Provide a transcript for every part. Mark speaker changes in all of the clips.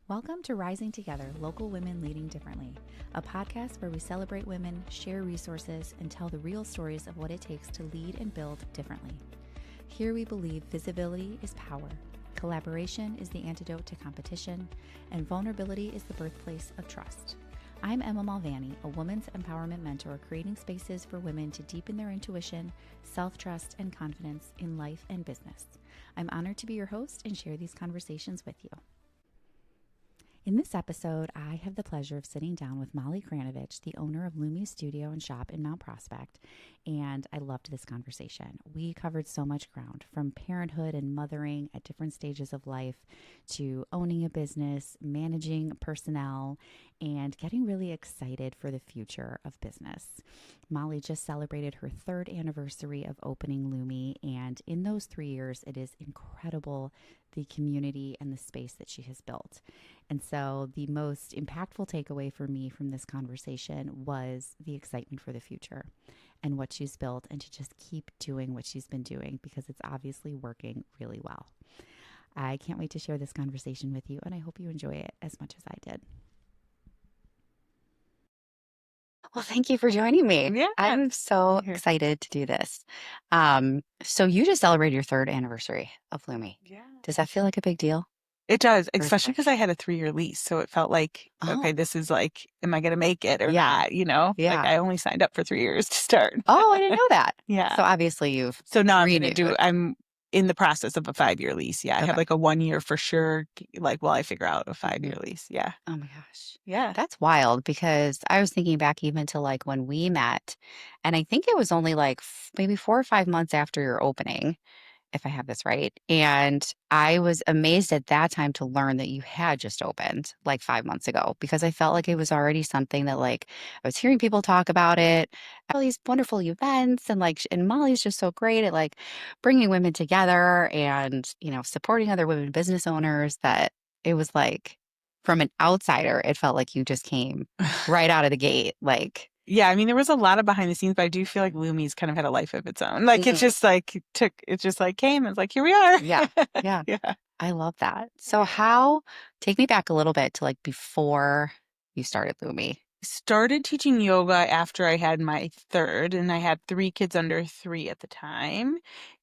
Speaker 1: Welcome to Rising Together, Local Women Leading Differently, a podcast where we celebrate women, share resources, and tell the real stories of what it takes to lead and build differently. Here we believe visibility is power, collaboration is the antidote to competition, and vulnerability is the birthplace of trust. I'm Emma Malvani, a women's empowerment mentor, creating spaces for women to deepen their intuition, self-trust, and confidence in life and business. I'm honored to be your host and share these conversations with you. In this episode, I have the pleasure of sitting down with Molly Kranovich, the owner of Lumi Studio Shoppe in Mount Prospect, and I loved this conversation. We covered so much ground, from parenthood and mothering at different stages of life to owning a business, managing personnel, and getting really excited for the future of business. Molly just celebrated her 3rd anniversary of opening Lumi, and in those 3 years, it is incredible the community and the space that she has built. And so the most impactful takeaway for me from this conversation was the excitement for the future and what she's built, and to just keep doing what she's been doing because it's obviously working really well. I can't wait to share this conversation with you, and I hope you enjoy it as much as I did. Well, thank you for joining me.
Speaker 2: Yeah.
Speaker 1: I'm so excited to do this. So you just celebrated your 3rd anniversary of Lumi.
Speaker 2: Yeah.
Speaker 1: Does that feel like a big deal?
Speaker 2: It does,
Speaker 1: Or is
Speaker 2: especially
Speaker 1: it-
Speaker 2: because I had a 3-year lease. So it felt like, okay,
Speaker 1: Oh,
Speaker 2: this is like, am I going to make it or
Speaker 1: yeah.
Speaker 2: not? You know, like
Speaker 1: Yeah.
Speaker 2: I only signed up for 3 years to start.
Speaker 1: Oh, I didn't know that.
Speaker 2: Yeah.
Speaker 1: So obviously you've
Speaker 2: So now
Speaker 1: renewed.
Speaker 2: I'm in the process of a 5-year lease. Yeah. I have
Speaker 1: Okay.
Speaker 2: like a 1 year for sure. Like, while I figure out a 5-year lease. Yeah.
Speaker 1: Oh my gosh.
Speaker 2: Yeah.
Speaker 1: That's wild because I was thinking back even to like when we met, and I think it was only like maybe 4 or 5 months after your opening, if I have this right. And I was amazed at that time to learn that you had just opened like 5 months ago, because I felt like it was already something that, like, I was hearing people talk about it, all these wonderful events, and like, and Molly's just so great at like bringing women together and, supporting other women business owners, that it was like, from an outsider, it felt like you just came right out of the gate. Like,
Speaker 2: Yeah, I mean, there was a lot of behind the scenes, but I do feel like Lumi's kind of had a life of its own. Like, it's
Speaker 1: Mhm.
Speaker 2: just like it just like came and it's like, here we are.
Speaker 1: Yeah, yeah.
Speaker 2: Yeah.
Speaker 1: I love that. So take me back a little bit to like before you started Lumi.
Speaker 2: Started teaching yoga after I had my 3rd, and I had 3 kids under 3 at the time.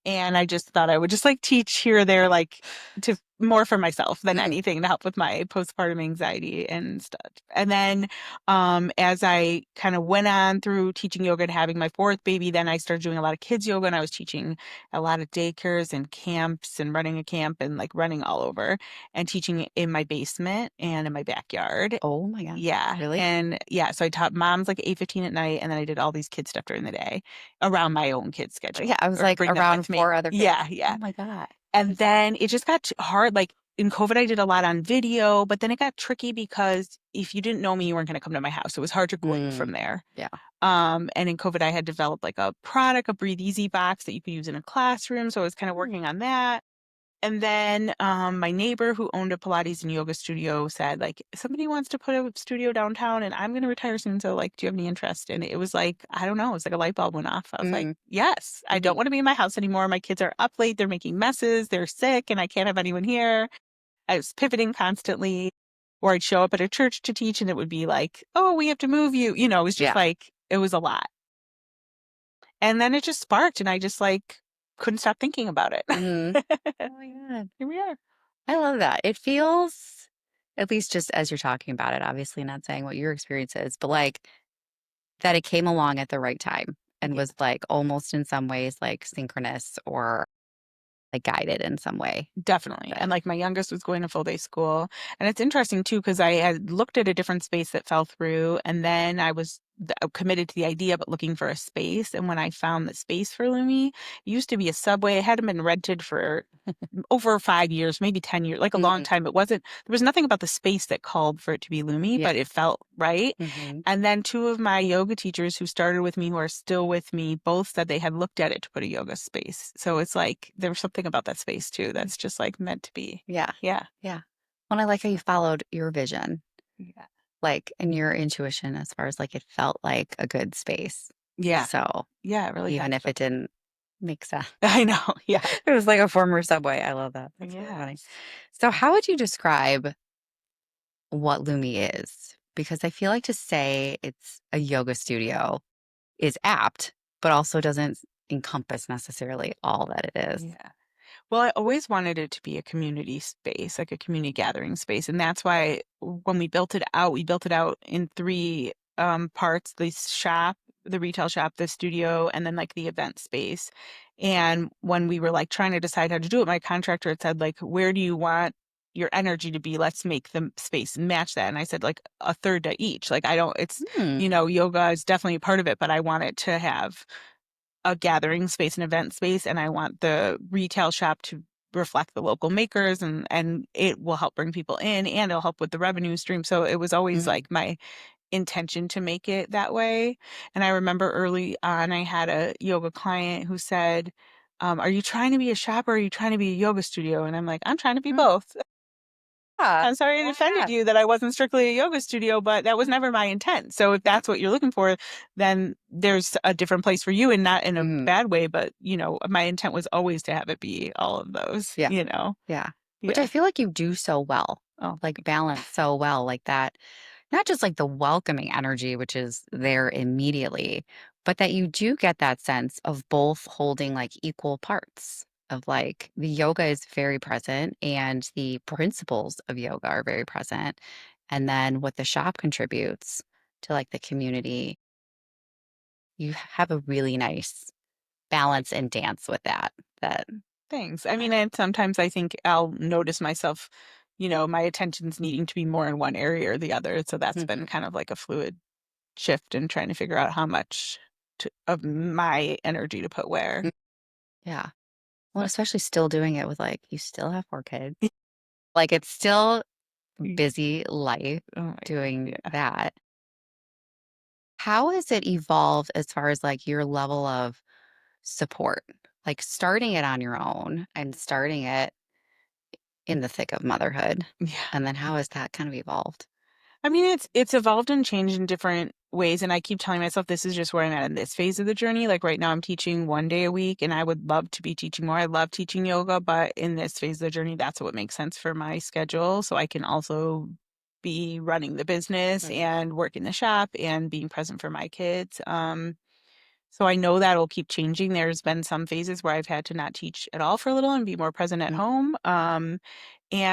Speaker 2: And I just thought I would just like teach here or there, like to more for myself than anything, to help with my postpartum anxiety and stuff. And then as I kind of went on through teaching yoga and having my 4th baby, then I started doing a lot of kids yoga, and I was teaching a lot of daycares and camps and running a camp and like running all over and teaching in my basement and in my backyard.
Speaker 1: Oh my God.
Speaker 2: Yeah.
Speaker 1: Really?
Speaker 2: And yeah, so I taught moms like 8:15 at night, and then I did all these kid stuff during the day around my own kid schedule.
Speaker 1: Yeah, I was
Speaker 2: Or
Speaker 1: like
Speaker 2: bring them
Speaker 1: around
Speaker 2: with me.
Speaker 1: 4 other kids.
Speaker 2: Yeah, yeah.
Speaker 1: Oh my God.
Speaker 2: And then it just got hard. Like in COVID, I did a lot on video, but then it got tricky because if you didn't know me, you weren't going to come to my house. It was hard to grow from there.
Speaker 1: Yeah.
Speaker 2: And in COVID, I had developed like a product, a Breathe Easy box that you could use in a classroom. So I was kind of working on that. And then my neighbor who owned a Pilates and yoga studio said, like, somebody wants to put a studio downtown and I'm going to retire soon. So, like, do you have any interest? And it was like, I don't know. It was like a light bulb went off. I was like, yes, I don't want to be in my house anymore. My kids are up late. They're making messes. They're sick and I can't have anyone here. I was pivoting constantly. Or I'd show up at a church to teach and it would be like, oh, we have to move you. You know, it was just like, it was a lot. And then it just sparked and I just like couldn't stop thinking about it.
Speaker 1: Oh my God.
Speaker 2: Here we are.
Speaker 1: I love that. It feels, at least just as you're talking about it, obviously not saying what your experience is, but like that it came along at the right time and
Speaker 2: Yeah.
Speaker 1: was like almost in some ways like synchronous or like guided in some way.
Speaker 2: Definitely. And like my youngest was going to full day school. And it's interesting too, because I had looked at a different space that fell through. And then I was committed to the idea, but looking for a space. And when I found the space for Lumi, it used to be a Subway. It hadn't been rented for over 5 years, maybe 10 years, like a long time. There was nothing about the space that called for it to be Lumi, but it felt right. And then 2 of my yoga teachers who started with me, who are still with me, both said they had looked at it to put a yoga space. So it's like there was something about that space too that's just like meant to be.
Speaker 1: Yeah.
Speaker 2: Yeah.
Speaker 1: Yeah. Well, I like how you followed your vision,
Speaker 2: Yeah.
Speaker 1: like, and your intuition as far as like it felt like a good space.
Speaker 2: Yeah.
Speaker 1: So
Speaker 2: Yeah. It really
Speaker 1: even
Speaker 2: has.
Speaker 1: if it didn't make sense,
Speaker 2: I know. Yeah.
Speaker 1: it was like a former Subway. I love that. That's really funny.
Speaker 2: Yes.
Speaker 1: So how would you describe
Speaker 3: what Lumi is, because I feel like to say it's a yoga studio is apt, but also doesn't encompass necessarily all that it is.
Speaker 2: Yeah. Well, I always wanted it to be a community space, like a community gathering space. And that's why when we built it out in three parts, the shop, the retail shop, the studio, and then like the event space. And when we were like trying to decide how to do it, my contractor had said, like, where do you want your energy to be? Let's make the space match that. And I said, like, a third to each. Like, I don't, it's,
Speaker 3: Hmm.
Speaker 2: yoga is definitely a part of it, but I want it to have a gathering space, an event space, and I want the retail shop to reflect the local makers, and it will help bring people in and it'll help with the revenue stream. So it was always
Speaker 3: Mhm.
Speaker 2: like my intention to make it that way. And I remember early on I had a yoga client who said, are you trying to be a shop or are you trying to be a yoga studio? And I'm like, I'm trying to be
Speaker 3: Mm.
Speaker 2: both.
Speaker 3: Yeah.
Speaker 2: I'm sorry I offended
Speaker 3: Yeah.
Speaker 2: you that I wasn't strictly a yoga studio, but that was never my intent. So if that's what you're looking for, then there's a different place for you, and not in a
Speaker 3: Mhm.
Speaker 2: bad way, but my intent was always to have it be all of those,
Speaker 3: Yeah.
Speaker 2: you know.
Speaker 3: Yeah. Which I
Speaker 2: Yeah.
Speaker 3: feel like you do so well,
Speaker 2: Oh,
Speaker 3: like balance so well, like that. Not just like the welcoming energy, which is there immediately, but that you do get that sense of both holding like equal parts of like the yoga is very present and the principles of yoga are very present. And then what the shop contributes to like the community, you have a really nice balance and dance with that. That,
Speaker 2: thanks. I mean, and sometimes I think I'll notice myself, my attention's needing to be more in one area or the other. So that's been
Speaker 3: Mhm.
Speaker 2: kind of like a fluid shift and trying to figure out how much of my energy to put where.
Speaker 3: Mm. Yeah. Well,
Speaker 2: So,
Speaker 3: especially still doing it with like, you still have 4 kids. Like it's still busy life
Speaker 2: oh my God,
Speaker 3: doing
Speaker 2: yeah.
Speaker 3: that. How has it evolved as far as like your level of support? Like starting it on your own and starting it in the thick of motherhood.
Speaker 2: Yeah.
Speaker 3: And then how has that kind of evolved?
Speaker 2: I mean, it's evolved and changed in different ways, and I keep telling myself this is just where I'm at in this phase of the journey. Like right now, I'm teaching 1 day a week, and I would love to be teaching more. I love teaching yoga, but in this phase of the journey, that's what makes sense for my schedule. So I can also be running the business
Speaker 3: Mhm.
Speaker 2: and working the shop and being present for my kids. So I know that'll keep changing. There's been some phases where I've had to not teach at all for a little and be more present at
Speaker 3: Mm.
Speaker 2: home.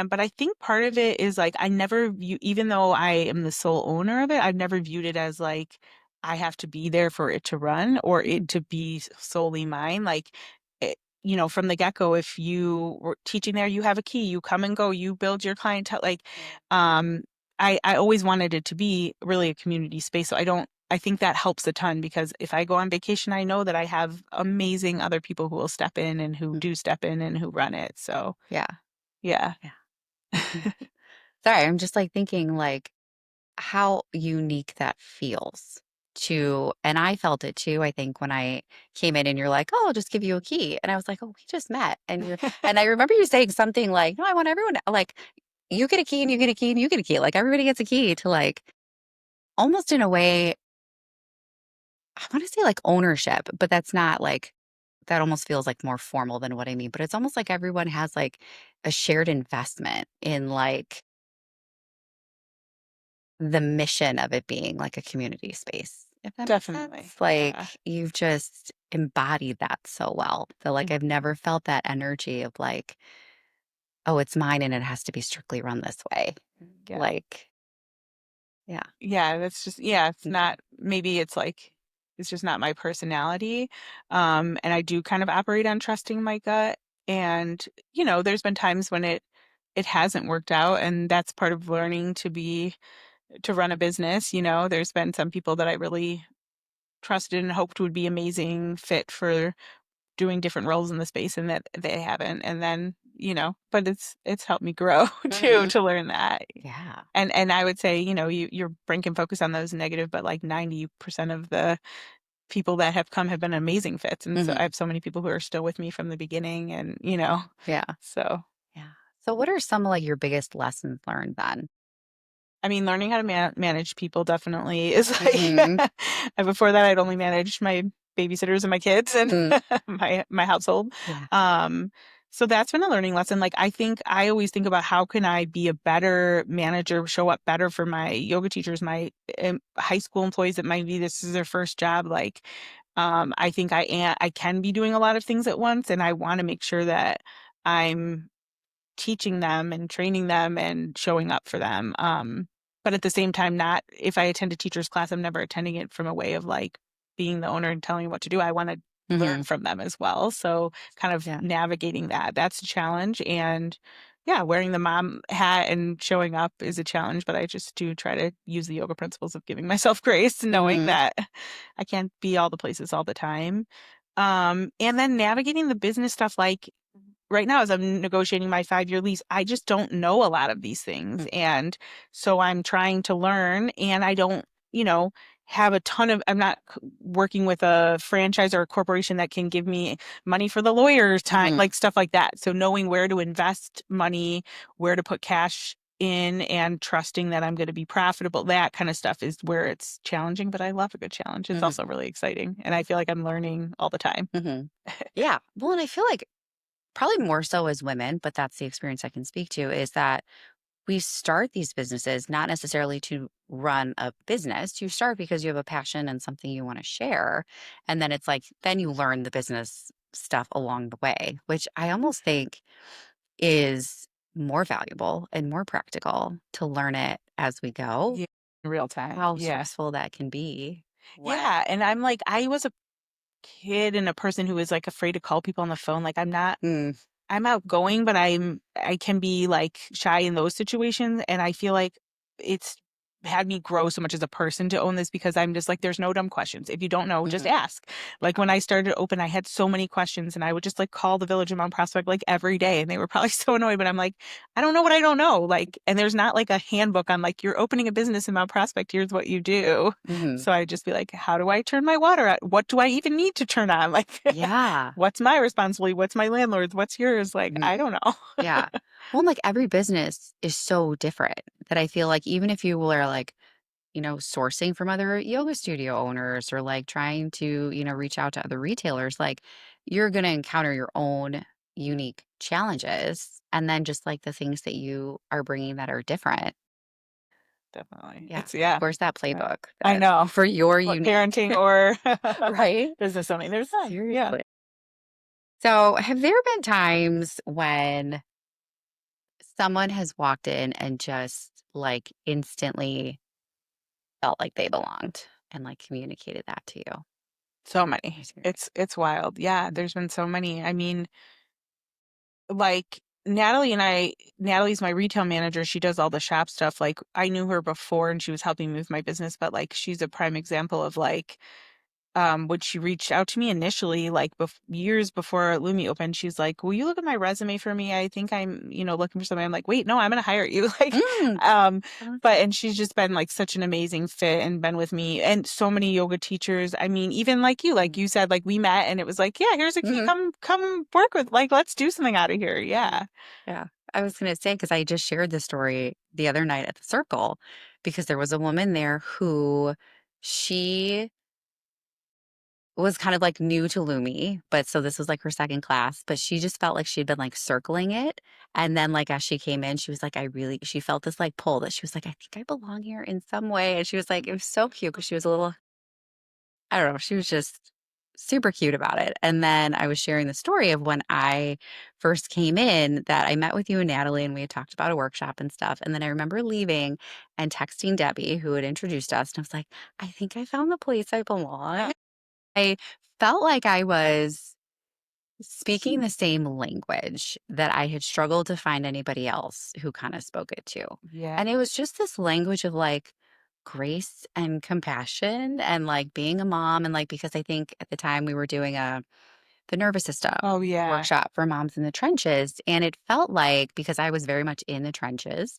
Speaker 2: But I think part of it is like I never view, even though I am the sole owner of it, I've never viewed it as like I have to be there for it to run or
Speaker 3: Mm.
Speaker 2: it to be solely mine. Like, from the get-go, if you were teaching there, you have a key, you come and go, you build your clientele. Like,
Speaker 3: Yeah.
Speaker 2: um, I always wanted it to be really a community space. So I think that helps a ton because if I go on vacation, I know that I have amazing other people who will step in and who
Speaker 3: Mm.
Speaker 2: do step in and who run it. So
Speaker 3: Yeah.
Speaker 2: yeah.
Speaker 3: Yeah. Sorry, I'm just like thinking like how unique that feels to, and I felt it too, I think, when I came in and you're like, oh, I'll just give you a key. And I was like, oh, we just met. And I remember you saying something like, no, I want everyone to, like, you get a key and you get a key and you get a key. Like everybody gets a key to like almost in a way, I want to say like ownership, but that's not like, that almost feels like more formal than what I mean. But it's almost like everyone has like a shared investment in like the mission of it being like a community space, if that makes
Speaker 2: Definitely.
Speaker 3: sense. Like
Speaker 2: Yeah.
Speaker 3: you've just embodied that so well. So like I've never felt that energy of like, oh, it's mine and it has to be strictly run this way.
Speaker 2: Yeah.
Speaker 3: Like, yeah.
Speaker 2: Yeah, that's just yeah, it's
Speaker 3: Okay.
Speaker 2: not maybe it's like it's just not my personality. And I do kind of operate on trusting my gut. And, there's been times when it hasn't worked out and that's part of learning to run a business, There's been some people that I really trusted and hoped would be amazing fit for doing different roles in the space and that they haven't. And then, but it's helped me grow too
Speaker 3: Mhm.
Speaker 2: to learn that.
Speaker 3: Yeah.
Speaker 2: And I would say, your brain can focus on those negative, but like 90% of the people that have come have been amazing fits. And so
Speaker 3: Hmm.
Speaker 2: I have so many people who are still with me from the beginning and,
Speaker 3: Yeah.
Speaker 2: so
Speaker 3: Yeah. So what are some of like your biggest lessons learned then?
Speaker 2: I mean, learning how to manage people definitely is like
Speaker 3: Hmm.
Speaker 2: and before that I'd only managed my babysitters and my kids and
Speaker 3: Mm.
Speaker 2: my household.
Speaker 3: Yeah.
Speaker 2: Um So that's been a learning lesson. Like, I think I always think about how can I be a better manager, show up better for my yoga teachers, my high school employees that might be this is their first job. Like, I think I can be doing a lot of things at once, and I want to make sure that I'm teaching them and training them and showing up for them. But at the same time, not if I attend a teacher's class, I'm never attending it from a way of like being the owner and telling you what to do. I want to learn
Speaker 3: Hmm.
Speaker 2: from them as well. So kind of
Speaker 3: Yeah.
Speaker 2: navigating that's a challenge. And yeah, wearing the mom hat and showing up is a challenge, but I just do try to use the yoga principles of giving myself grace, knowing
Speaker 3: Hmm.
Speaker 2: that I can't be all the places all the time. And then navigating the business stuff, like right now as I'm negotiating my 5-year lease, I just don't know a lot of these things. And so I'm trying to learn, and I don't, have a ton of, I'm not working with a franchise or a corporation that can give me money for the lawyer's time,
Speaker 3: Hmm.
Speaker 2: like stuff like that. So knowing where to invest money, where to put cash in, and trusting that I'm going to be profitable, that kind of stuff is where it's challenging, but I love a good challenge. It's
Speaker 3: Hmm.
Speaker 2: also really exciting. And I feel like I'm learning all the time.
Speaker 3: Hmm. Yeah. Well, and I feel like probably more so as women, but that's the experience I can speak to, is that we start these businesses not necessarily to run a business. You start because you have a passion and something you want to share. And then it's like, then you learn the business stuff along the way, which I almost think is more valuable and more practical to learn it as we go.
Speaker 2: Yeah. In real time.
Speaker 3: How
Speaker 2: Yeah.
Speaker 3: stressful that can be. When,
Speaker 2: Yeah, and I'm like, I was a kid and a person who was like afraid to call people on the phone. Like
Speaker 3: mm,
Speaker 2: I'm outgoing, but I can be like shy in those situations. And I feel like it's had me grow so much as a person to own this because I'm just like, there's no dumb questions. If you don't know, just
Speaker 3: mhm,
Speaker 2: ask. Like when I started open, I had so many questions and I would just like call the Village of Mount Prospect like every day. And they were probably so annoyed, but I'm like, I don't know what I don't know. Like, and there's not like a handbook on like, you're opening a business in Mount Prospect. Here's what you do.
Speaker 3: mhm.
Speaker 2: So I just be like, how do I turn my water on? What do I even need to turn on? Like,
Speaker 3: Yeah.
Speaker 2: what's my responsibility? What's my landlord's? What's yours? Like,
Speaker 3: Mhm.
Speaker 2: I don't know.
Speaker 3: Yeah. Well, and, like every business is so different that I feel like even if you were like, sourcing from other yoga studio owners or like trying to, reach out to other retailers, like you're going to encounter your own unique challenges. And then just like the things that you are bringing that are different.
Speaker 2: Definitely.
Speaker 3: Yeah.
Speaker 2: It's yeah.
Speaker 3: Where's that
Speaker 2: Yeah.
Speaker 3: playbook
Speaker 2: I
Speaker 3: that
Speaker 2: know.
Speaker 3: for your
Speaker 2: What
Speaker 3: unique,
Speaker 2: parenting or
Speaker 3: right?
Speaker 2: business owning. There's none. Yeah.
Speaker 3: Seriously. So, have there been times when someone has walked in and just like instantly felt like they belonged and like communicated that to you?
Speaker 2: So
Speaker 3: I'm
Speaker 2: many.
Speaker 3: serious.
Speaker 2: It's wild. Yeah, there's been so many. I mean, like Natalie's my retail manager. She does all the shop stuff. Like I knew her before and she was helping move my business, but like she's a prime example of like when she reached out to me initially, like years before Lumi opened, she's like, "Will you look at my resume for me? I think I'm, looking for something." I'm like, "Wait, no, I'm gonna hire you." Like,
Speaker 3: Mm.
Speaker 2: um,
Speaker 3: Okay.
Speaker 2: and she's just been like such an amazing fit and been with me and so many yoga teachers. I mean, even like you said, like we met and it was like, "Yeah, here's a key.
Speaker 3: Mm-hmm.
Speaker 2: Come work with. Like, let's do something out of here."
Speaker 3: Hmm.
Speaker 2: Yeah.
Speaker 3: Yeah. I was going to say, because I just shared this story the other night at the circle, because there was a woman there who she was kind of like new to Lumi, but so this was like her second class, but she just felt like she'd been like circling it. And then like as she came in, she was like, she felt this like pull that she was like, I think I belong here in some way. And she was like, it was so cute because she was a little, I don't know, she was just super cute about it. And then I was sharing the story of when I first came in that I met with you and Natalie and we had talked about a workshop and stuff. And then I remember leaving and texting Debbie, who had introduced us. And I was like, I think I found the place I belong. I felt like I was speaking the same language that I had struggled to find anybody else who kind of spoke it to.
Speaker 2: Yeah.
Speaker 3: And it was just this language of like grace and compassion and like being a mom. And like, because I think at the time we were doing the nervous system
Speaker 2: Oh yeah.
Speaker 3: workshop for moms in the trenches. And it felt like, because I was very much in the trenches,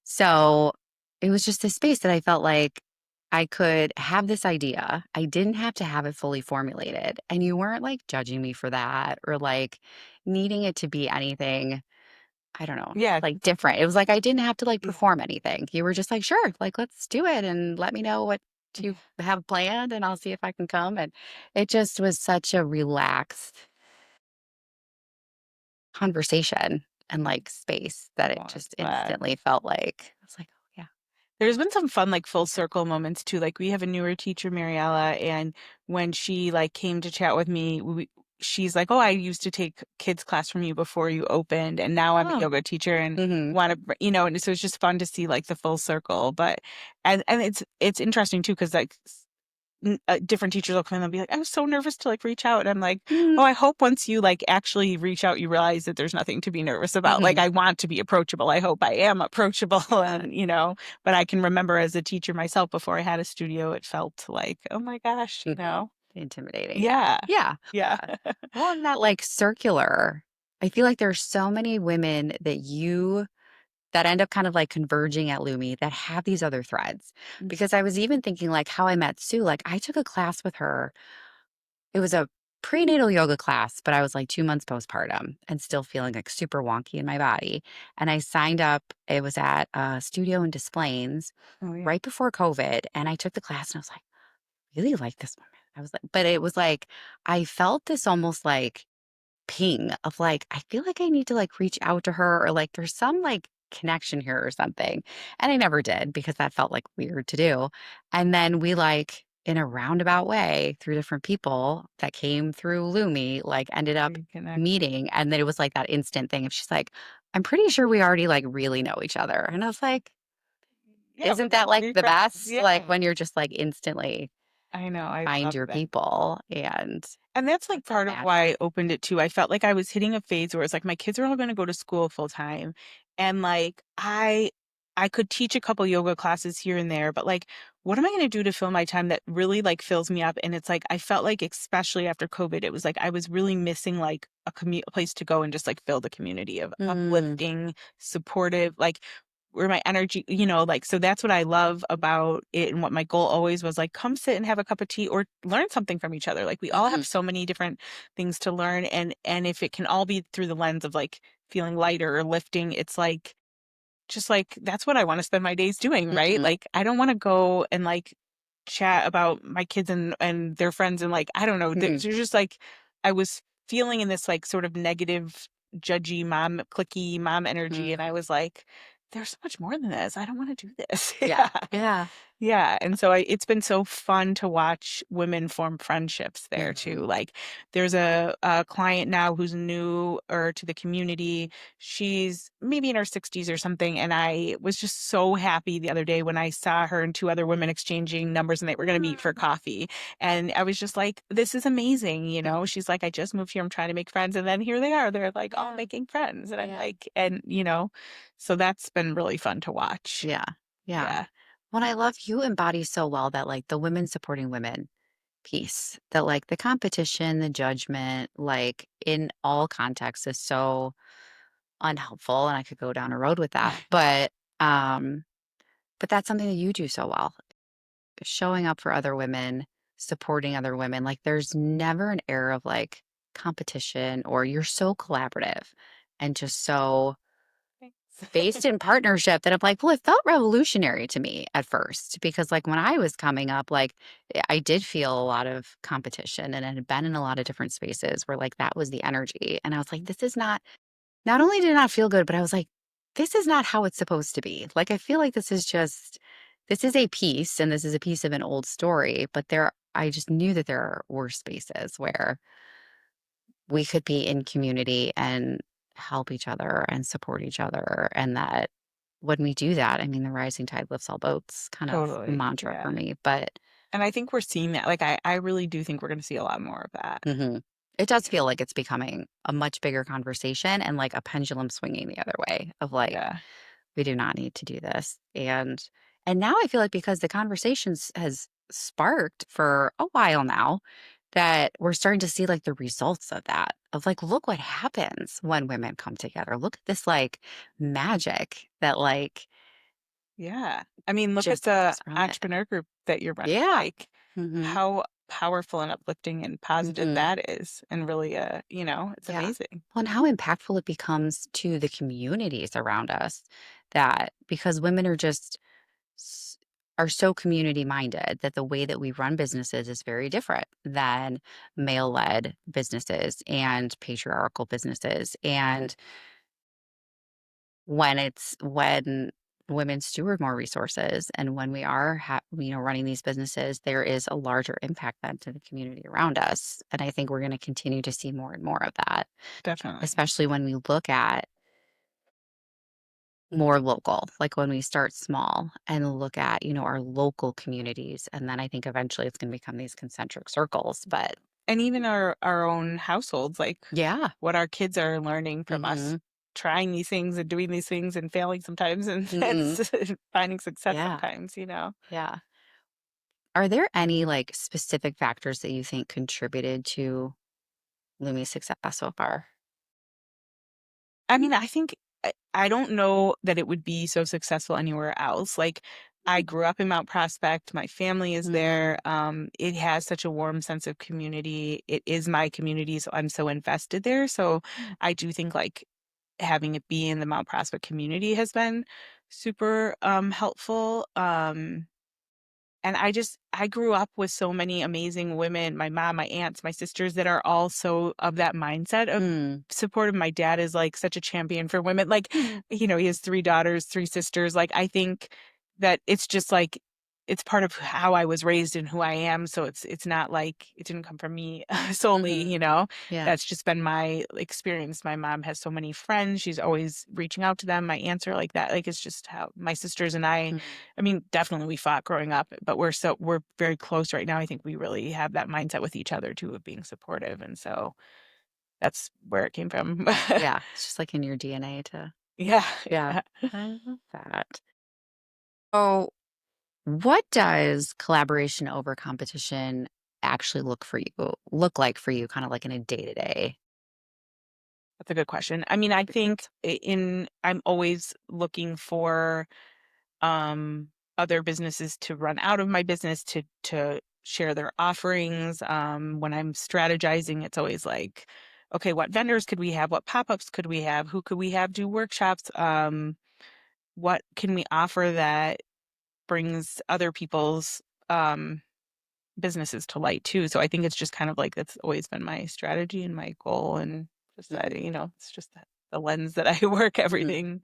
Speaker 3: so it was just a space that I felt like I could have this idea. I didn't have to have it fully formulated. And you weren't like judging me for that or like needing it to be anything, I don't know,
Speaker 2: Yeah.
Speaker 3: like different. It was like I didn't have to like
Speaker 2: Yeah.
Speaker 3: perform anything. You were just like, sure, like let's do it and let me know what you have planned and I'll see if I can come. And it just was such a relaxed conversation and like space that it
Speaker 2: Oh, I'm
Speaker 3: just
Speaker 2: glad.
Speaker 3: instantly felt like, I was like, oh, yeah.
Speaker 2: There's been some fun, like, full circle moments too. Like, we have a newer teacher, Mariella, and when she, like, came to chat with me, she's like, "Oh, I used to take kids class from you before you opened, and now I'm a
Speaker 3: Oh,
Speaker 2: yoga teacher and
Speaker 3: hmm
Speaker 2: want to, and so it's just fun to see like the full circle. But and it's interesting too because like different teachers will come in and be like, I was so nervous to like reach out. And I'm like, oh, I hope once you like actually reach out, you realize that there's nothing to be nervous about. Like,
Speaker 3: hmm
Speaker 2: I want to be approachable. I hope I am approachable. And, but I can remember as a teacher myself before I had a studio, it felt like, oh my gosh,
Speaker 3: intimidating. Yeah.
Speaker 2: Yeah.
Speaker 3: Yeah.
Speaker 2: Yeah.
Speaker 3: Yeah. Well, and that like circular, I feel like there's so many women that end up kind of like converging at Lumi that have these other threads.
Speaker 2: Mm.
Speaker 3: Because I was even thinking like how I met Sue, like I took a class with her. It was a prenatal yoga class, but I was like 2 months postpartum and still feeling like super wonky in my body. And I signed up, it was at a studio in Des Plaines
Speaker 2: Oh, yeah.
Speaker 3: right before COVID. And I took the class and I was like, really like this woman. I was like, but it was like, I felt this almost like ping of like, I feel like I need to like reach out to her or like there's some like connection here or something. And I never did because that felt like weird to do. And then we like in a roundabout way through different people that came through Lumi, like ended up
Speaker 2: Reconnect.
Speaker 3: meeting. And then it was like that instant thing of she's like, I'm pretty sure we already like really know each other. And I was like,
Speaker 2: Yeah.
Speaker 3: isn't that like the
Speaker 2: Refresh.
Speaker 3: best?
Speaker 2: Yeah.
Speaker 3: Like when you're just like instantly
Speaker 2: I know. I
Speaker 3: find
Speaker 2: love
Speaker 3: your
Speaker 2: that.
Speaker 3: people and
Speaker 2: And that's like
Speaker 3: that's that
Speaker 2: part of
Speaker 3: magic.
Speaker 2: why I opened it too. I felt like I was hitting a phase where it's like my kids are all going to go to school full time. And like I could teach a couple yoga classes here and there, but like what am I going to do to fill my time that really like fills me up? And it's like I felt like especially after COVID, it was like I was really missing like a place to go and just like fill the community of
Speaker 3: Mm,
Speaker 2: uplifting, supportive, like where my energy, like, so that's what I love about it. And what my goal always was like, come sit and have a cup of tea or learn something from each other. Like we all
Speaker 3: mhm,
Speaker 2: have so many different things to learn. And if it can all be through the lens of like feeling lighter or lifting, it's like, just like, that's what I want to spend my days doing. Right.
Speaker 3: mhm,
Speaker 2: Like, I don't want to go and like chat about my kids and their friends. And like, I don't know,
Speaker 3: mhm,
Speaker 2: there's just like, I was feeling in this like sort of negative, judgy mom, clicky mom energy.
Speaker 3: mhm.
Speaker 2: And I was like, there's so much more than this. I don't want to do this.
Speaker 3: Yeah.
Speaker 2: Yeah.
Speaker 3: Yeah.
Speaker 2: Yeah, and so it's been so fun to watch women form friendships there too.
Speaker 3: Mhm,
Speaker 2: Like there's a client now who's new or to the community. She's maybe in her 60s or something, and I was just so happy the other day when I saw her and two other women exchanging numbers and they were going to meet for
Speaker 3: mm,
Speaker 2: coffee. And I was just like, this is amazing. She's like, I just moved here. I'm trying to make friends, and then here they are. They're like all
Speaker 3: yeah,
Speaker 2: making friends, and I'm
Speaker 3: yeah,
Speaker 2: like, so that's been really fun to watch.
Speaker 3: yeah, yeah.
Speaker 2: Yeah.
Speaker 3: Well, I love you embody so well that like the women supporting women piece, that like the competition, the judgment, like in all contexts is so unhelpful. And I could go down a road with that. Um, but that's something that you do so well. Showing up for other women, supporting other women. Like there's never an air of like competition or you're so collaborative and just so based
Speaker 2: Thanks.
Speaker 3: in partnership that I'm like, well, it felt revolutionary to me at first because like when I was coming up, like I did feel a lot of competition and I had been in a lot of different spaces where like that was the energy. And I was like, this is not only did it not feel good, but I was like, this is not how it's supposed to be. Like I feel like this is a piece and this is a piece of an old story, but I just knew that there are worse spaces where we could be in community and help each other and support each other. And that when we do that, I mean, the rising tide lifts all boats kind of
Speaker 2: Totally.
Speaker 3: mantra for
Speaker 2: Yeah.
Speaker 3: me. But
Speaker 2: And I think we're seeing that. Like, I really do think we're going to see a lot more of that.
Speaker 3: mhm, it does feel like it's becoming a much bigger conversation and like a pendulum swinging the other way of like,
Speaker 2: Yeah.
Speaker 3: we do not need to do this. And now I feel like because the conversations has sparked for a while now, that we're starting to see like the results of that. Of like, look what happens when women come together. Look at this like magic that like
Speaker 2: Yeah. I mean, look at
Speaker 3: just
Speaker 2: the
Speaker 3: comes from it.
Speaker 2: entrepreneur group that you're running.
Speaker 3: Yeah.
Speaker 2: Like,
Speaker 3: hmm
Speaker 2: how powerful and uplifting and positive
Speaker 3: hmm
Speaker 2: that is. And really, it's
Speaker 3: Yeah.
Speaker 2: amazing.
Speaker 3: Well, and how impactful it becomes to the communities around us that because women are just s- are so community minded that the way that we run businesses is very different than male led businesses and patriarchal businesses. And when women steward more resources and when we are running these businesses, there is a larger impact then to the community around us. And I think we're going to continue to see more and more of that,
Speaker 2: Definitely.
Speaker 3: especially when we look at more local, like when we start small and look at, our local communities. And then I think eventually it's going to become these concentric circles. But
Speaker 2: And even our own households, like
Speaker 3: yeah.
Speaker 2: what our kids are learning from us
Speaker 3: Hmm.
Speaker 2: trying these things and doing these things and failing sometimes and
Speaker 3: Hmm.
Speaker 2: finding success
Speaker 3: Yeah.
Speaker 2: sometimes, you know?
Speaker 3: Yeah. Are there any like specific factors that you think contributed to Lumi's success so far?
Speaker 2: I mean, I think I don't know that it would be so successful anywhere else. Like, I grew up in Mount Prospect. My family is
Speaker 3: Mm,
Speaker 2: there. It has such a warm sense of community. It is my community, so I'm so invested there. So I do think like having it be in the Mount Prospect community has been super helpful. And I grew up with so many amazing women, my mom, my aunts, my sisters that are all so of that mindset of
Speaker 3: mm,
Speaker 2: supportive. My dad is like such a champion for women. Like, he has 3 daughters, 3 sisters. Like, I think that it's just like it's part of how I was raised and who I am. So it's not like it didn't come from me solely,
Speaker 3: mhm. Yeah.
Speaker 2: That's just been my experience. My mom has so many friends. She's always reaching out to them. My aunts are like that. Like, it's just how my sisters and
Speaker 3: Mm,
Speaker 2: I mean, definitely we fought growing up, but we're very close right now. I think we really have that mindset with each other too of being supportive, and so that's where it came from.
Speaker 3: yeah. It's just like in your DNA to,
Speaker 2: Yeah,
Speaker 3: yeah.
Speaker 2: yeah.
Speaker 3: I love that. Oh, what does collaboration over competition actually look like for you, kind of like in a day to day?
Speaker 2: That's a good question. I mean, I think I'm always looking for other businesses to run out of my business to share their offerings. When I'm strategizing, it's always like, okay, what vendors could we have? What pop-ups could we have? Who could we have do workshops? What can we offer that brings other people's um, businesses to light too? So I think it's just kind of like that's always been my strategy and my goal, and just
Speaker 3: Mhm,
Speaker 2: it's just the lens that I work
Speaker 3: mhm.
Speaker 2: everything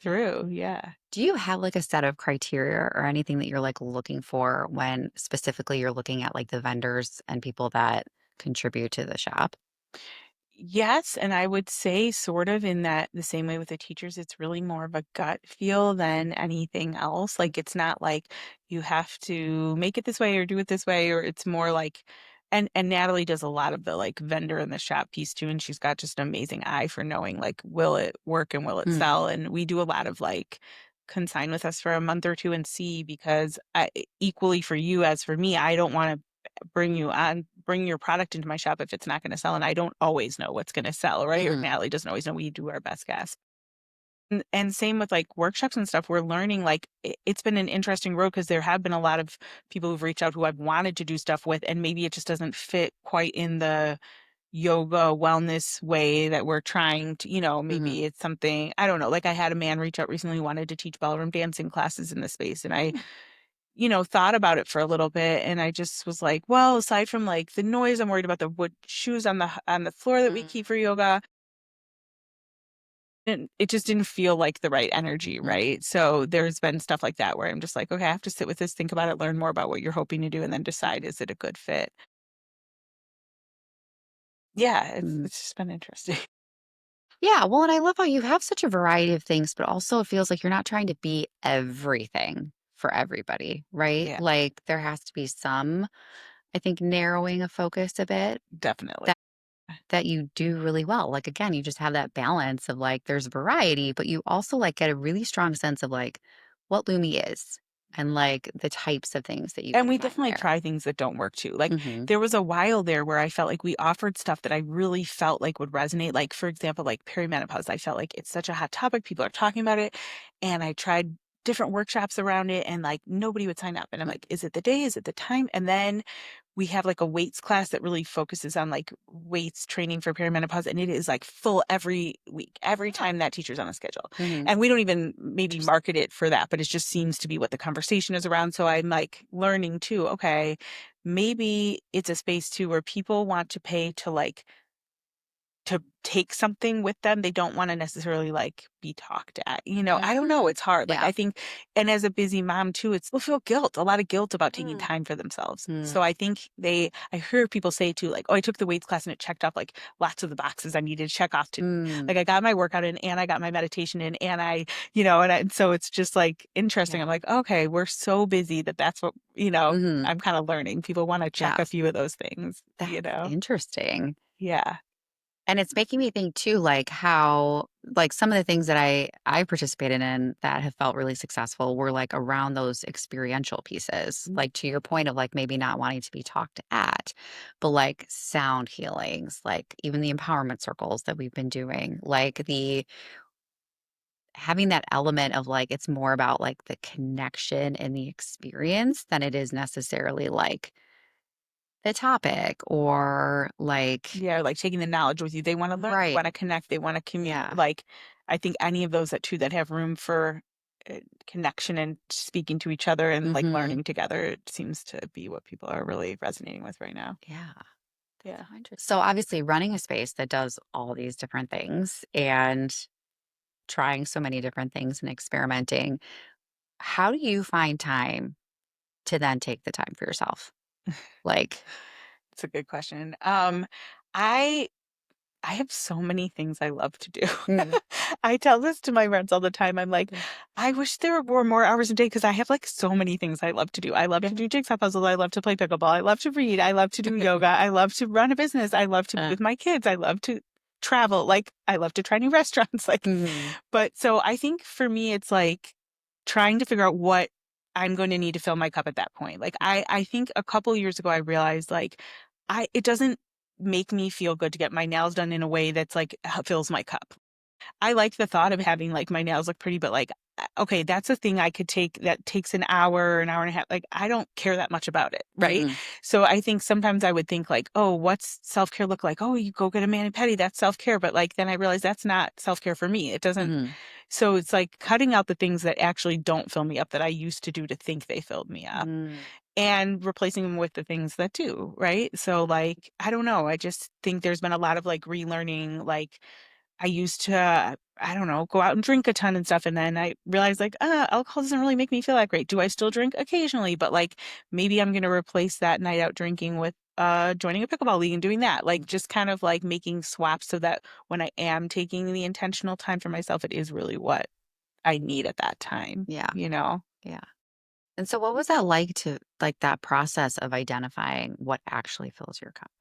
Speaker 2: through. Yeah.
Speaker 3: Do you have like a set of criteria or anything that you're like looking for when specifically you're looking at like the vendors and people that contribute to the shop?
Speaker 2: Yes, and I would say sort of in that the same way with the teachers, it's really more of a gut feel than anything else. Like it's not like you have to make it this way or do it this way, or it's more like and Natalie does a lot of the like vendor in the shop piece too, and she's got just an amazing eye for knowing like will it work and will it
Speaker 3: Mm,
Speaker 2: sell? And we do a lot of like consign with us for a month or two and see because equally for you as for me, I don't want to bring your product into my shop if it's not gonna sell, and I don't always know what's gonna sell, right? Or
Speaker 3: mhm,
Speaker 2: Natalie doesn't always know. We do our best guess. And same with, like, workshops and stuff, we're learning, like, it's been an interesting road because there have been a lot of people who've reached out who I've wanted to do stuff with, and maybe it just doesn't fit quite in the yoga wellness way that we're trying to
Speaker 3: mhm.
Speaker 2: maybe it's something I don't know, like, I had a man reach out recently who wanted to teach ballroom dancing classes in the space, and I thought about it for a little bit and I just was like, well, aside from like the noise, I'm worried about the wood shoes on the floor that we
Speaker 3: Mm,
Speaker 2: keep for yoga. And it just didn't feel like the right energy,
Speaker 3: mm,
Speaker 2: right? So there's been stuff like that where I'm just like, okay, I have to sit with this, think about it, learn more about what you're hoping to do, and then decide is it a good fit? Yeah, it's
Speaker 3: mm.
Speaker 2: it's just been interesting.
Speaker 3: Yeah, well, and I love how you have such a variety of things, but also it feels like you're not trying to be everything for everybody, right?
Speaker 2: Yeah,
Speaker 3: Like there has to be some, I think, narrowing of focus a bit
Speaker 2: definitely.
Speaker 3: that that you do really well. Like again, you just have that balance of like there's variety, but you also like get a really strong sense of like what Lumi is and like the types of things that you
Speaker 2: And
Speaker 3: can
Speaker 2: we
Speaker 3: find
Speaker 2: definitely
Speaker 3: there.
Speaker 2: try things that don't work too. Like
Speaker 3: Mhm.
Speaker 2: there was a while there where I felt like we offered stuff that I really felt like would resonate. Like for example, like perimenopause. I felt like it's such a hot topic. People are talking about it. And I tried different workshops around it and like nobody would sign up. And I'm
Speaker 3: Mm,
Speaker 2: like, is it the day? Is it the time? And then we have like a weights class that really focuses on like weights training for perimenopause. And it is like full every week, every time that teacher's on a schedule.
Speaker 3: Mhm.
Speaker 2: And we don't even maybe market it for that, but it just seems to be what the conversation is around. So I'm like learning too, okay, maybe it's a space too where people want to pay to like to take something with them. They don't want to necessarily like be talked at. I don't know. It's hard. Like
Speaker 3: Yeah.
Speaker 2: I think, and as a busy mom too, it's will feel guilt, a lot of guilt about taking time for themselves. So I think I hear people say too, like, oh, I took the weights class and it checked off like lots of the boxes I needed to check off to.
Speaker 3: Mm.
Speaker 2: Like I got my workout in and I got my meditation in and and so it's just like interesting.
Speaker 3: Yeah.
Speaker 2: I'm like, okay, we're so busy that's what,
Speaker 3: Mhm.
Speaker 2: I'm kind of learning. People want to check
Speaker 3: Yeah.
Speaker 2: a few of those things,
Speaker 3: That's interesting.
Speaker 2: Yeah.
Speaker 3: And it's making me think too, like how, like some of the things that I participated in that have felt really successful were like around those experiential pieces. Like to your point of like maybe not wanting to be talked at, but like sound healings, like even the empowerment circles that we've been doing, like the having that element of like it's more about like the connection and the experience than it is necessarily like the topic or like
Speaker 2: Yeah, like taking the knowledge with you. They want to learn, they
Speaker 3: right.
Speaker 2: want to connect, they want to communicate.
Speaker 3: Yeah.
Speaker 2: Like, I think any of those that have room for connection and speaking to each other and like
Speaker 3: Mhm.
Speaker 2: learning together, it seems to be what people are really resonating with right now.
Speaker 3: Yeah.
Speaker 2: Yeah.
Speaker 3: So interesting. So obviously running a space that does all these different things and trying so many different things and experimenting, how do you find time to then take the time for yourself? Like,
Speaker 2: It's a good question. I I have so many things I love to do.
Speaker 3: mm,
Speaker 2: I tell this to my friends all the time. I'm like,
Speaker 3: yeah,
Speaker 2: I wish there were more hours a day because I have like so many things I love to do. I love
Speaker 3: yeah.
Speaker 2: to do jigsaw puzzles. I love to play pickleball. I love to read. I love to do yoga. I love to run a business. I love to be
Speaker 3: Uh,
Speaker 2: with my kids. I love to travel. Like, I love to try new restaurants. Like,
Speaker 3: mhm,
Speaker 2: but so I think for me, it's like trying to figure out what I'm going to need to fill my cup at that point. Like, I think a couple years ago, I realized like, it doesn't make me feel good to get my nails done in a way that's like fills my cup. I like the thought of having like my nails look pretty, but like, okay, that's a thing I could take that takes an hour and a half. Like, I don't care that much about it. Right.
Speaker 3: mhm,
Speaker 2: So I think sometimes I would think like, oh, what's self care look like? Oh, you go get a mani pedi. That's self care. But like, then I realize that's not self care for me. It doesn't.
Speaker 3: mhm,
Speaker 2: So it's like cutting out the things that actually don't fill me up that I used to do to think they filled me up
Speaker 3: mm,
Speaker 2: and replacing them with the things that do. Right. So like, I don't know. I just think there's been a lot of like relearning, like, I used to, I don't know, go out and drink a ton and stuff. And then I realized like, alcohol doesn't really make me feel that great. Do I still drink occasionally? But like, maybe I'm going to replace that night out drinking with joining a pickleball league and doing that. Like, just kind of like making swaps so that when I am taking the intentional time for myself, it is really what I need at that time,
Speaker 3: yeah,
Speaker 2: you know?
Speaker 3: yeah. And so what was that like to like that process of identifying what actually fills your cup?